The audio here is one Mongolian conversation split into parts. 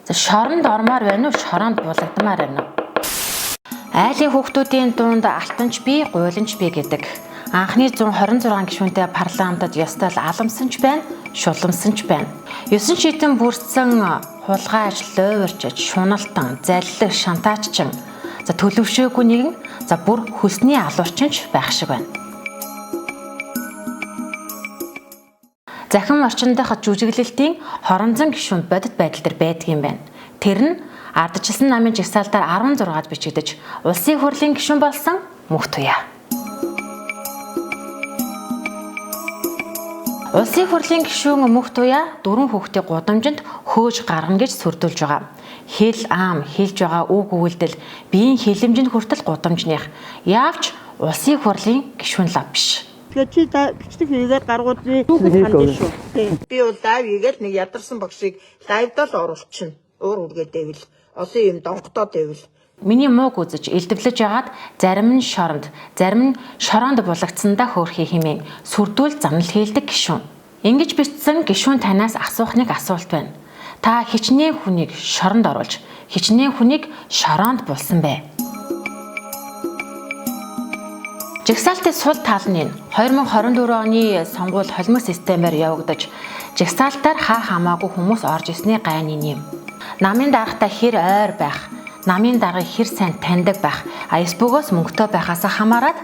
За шоронд ормоор байна уу, шороонд булагдмаар байна уу? Айлын хүүхдүүдийн дунд алтанч бий, гуйланч бий гэдэг. Анхны 126 гишүүнтэй парламентод ёстой л аламсанч байна, шуламсанч байна. 9 шидэн бүрдсэн хулгайч, лойвэрч, шуналтан, заллиг, шантааччин, за төлөвшөөгүй нэгэн, за бүр хөлсний алуурчинч байх шиг байна. Захин орчин дахь жүжиглэлтийн хоронзон гишүүн бодит байдал дээр байдаг юм байна. Тэр нь ардчилсан намын жагсаалтаар 16-д бичигдэж, улсын хурлын гишүүн болсон Мөх Туяа. Улсын хурлын гишүүн Мөх Туяа 4 хүүхдийн гудамжинд хөөж гаргана гэж сүрдүүлж байгаа. Хэл ам хэлж байгаа үг өгүүлдэл биеийн хилэмжинд хүртэл гудамжных. Яавч улсын хурлын гишүүн лав биш. Тэгээ чи бичдэг хийгээд гаргуулъя. Юу гэж хандсан шүү. Би бол лайв хийгээд нэг ядарсан багшийг лайвд л оруулчихна. Уур үргээд байвал олон юм донгодоод байвал. Миний мууг үзэж элдвлэж ягаад зарим нь шоронд, зарим нь шороонд булагдсандаа хөөрхий хэмээн сүрдүүл занал хийлдэг гишүүн. Ингэж бичсэн гишүүн танаас асуух нэг асуулт байна. Та хичнээн хүнийг шоронд оруулж, хичнээн хүнийг шороонд булсан бэ? Жагсаалтын сул тал нь 2024 оны сонгуул холимог системээр явагдаж, жагсаалтаар хаа хамаагүй хүмүүс орж ирсний гайны юм. Намын даргатай хэр ойр байх, намын даргаыг хэр сайн таньдаг байх, Facebook-оос мөнгөтэй байхаас хамаарат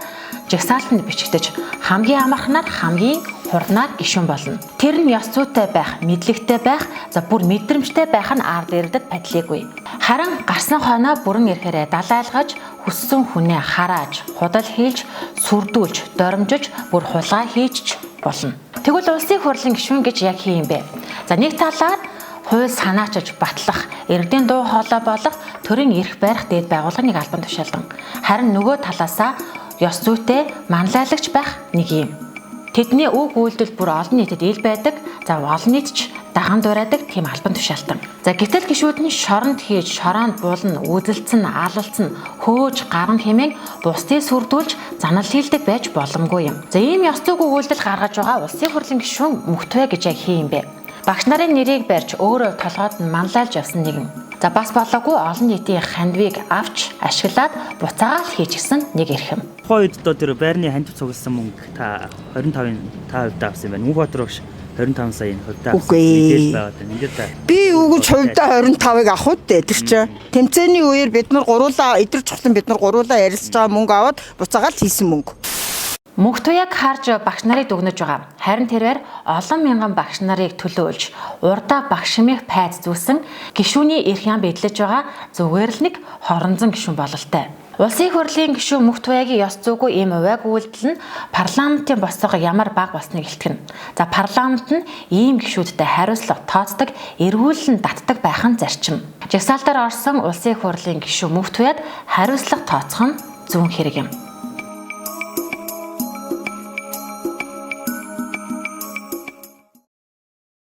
жагсаалтанд бичигдэж, хамгийн амархнаар хамгийн хурднаар гишүүн болно. Тэр нь ёс зүйтэй байх, мэдлэгтэй байх, за бүр мэдрэмжтэй байх нь ард ирдэд падлигүй. Харин гарсан хойноо бүрэн ирэхээрээ далайлгаж, хүссэн хүнээ харааж, худал хийлж, сүрдүүлж, доромжиж, бүр хулгай хийчих болно. Тэгвэл улсын хурлын гишүүн гэж яг хий юм бэ? За нэг талаар хууль санаачиж батлах, иргэдийн дуу хоолой болох, төрийн эрх барих дээд байгууллагын нэг албан тушаалдан. Харин нөгөө талаасаа ёс зүйтэй манлайлагч байх нэг юм. Тэдний үг үйлдэл бүр олон нийтэд ил байдаг, за олон нийт ч даган дураадаг тийм албан тушаалтан. За гэтэл гишүүд нь шоронд хийж, шороонд буулна, үзэлцэн, алалцсан, хөөж, гарган хэмээн бусдыг сүрдүүлж, занал хийлдэг байж боломгүй юм. За ийм ёс зүйн үйлдэл гаргаж байгаа улсын хурлын гишүүн Мөх Туяа гэж яг хий юм бэ? Багш нарын нэрийг барьж өөрөө толгойд нь манлайлж явсан нэгэн. За бас болоогүй олон нийтийн хандвийг авч ашиглаад буцаагаал хийчихсэн нэг эрхэм. Тухайн үед одоо тэр байрны хандив цугласан мөнгө та 25-ын та хувьдаа авсан юм байна. Мөнхбаатар багш 25 саяын хувьдаа авсан мэдээж байгаад байна. Ингээд та. Би үгүйч хувьдаа 25-ыг авах үедээ тэр чинь тэмцээний үеэр бид нар гуруулаа идэр чухлан бид нар гуруулаа ярилцж байгаа мөнгө аваад буцаагаал хийсэн мөнгө. Мөх Туяаг харж багш нарыг дүгнэж байгаа. Харин тэрээр олон мянган багш нарыг төлөөлж, урдаа багшмыг пайз зүүсэн гишүүний эрх яам бидлэж байгаа зүгээр л нэг хоронзон гишүүн бололтой. Улсын хурлын гишүүн Мөх Туяагийн ёс зүйгүй ийм увайг үйлдэл нь парламентын босцоогоо ямар бага болсныг илтгэн. За парламент нь ийм гишүүдтэй хариуцлага тооцдог, эргүүлэн татдаг байх нь зарчим. Жагсаалтаар орсон улсын хурлын гишүүн Мөх Туяад хариуцлага тооцох нь зүүн хэрэг юм.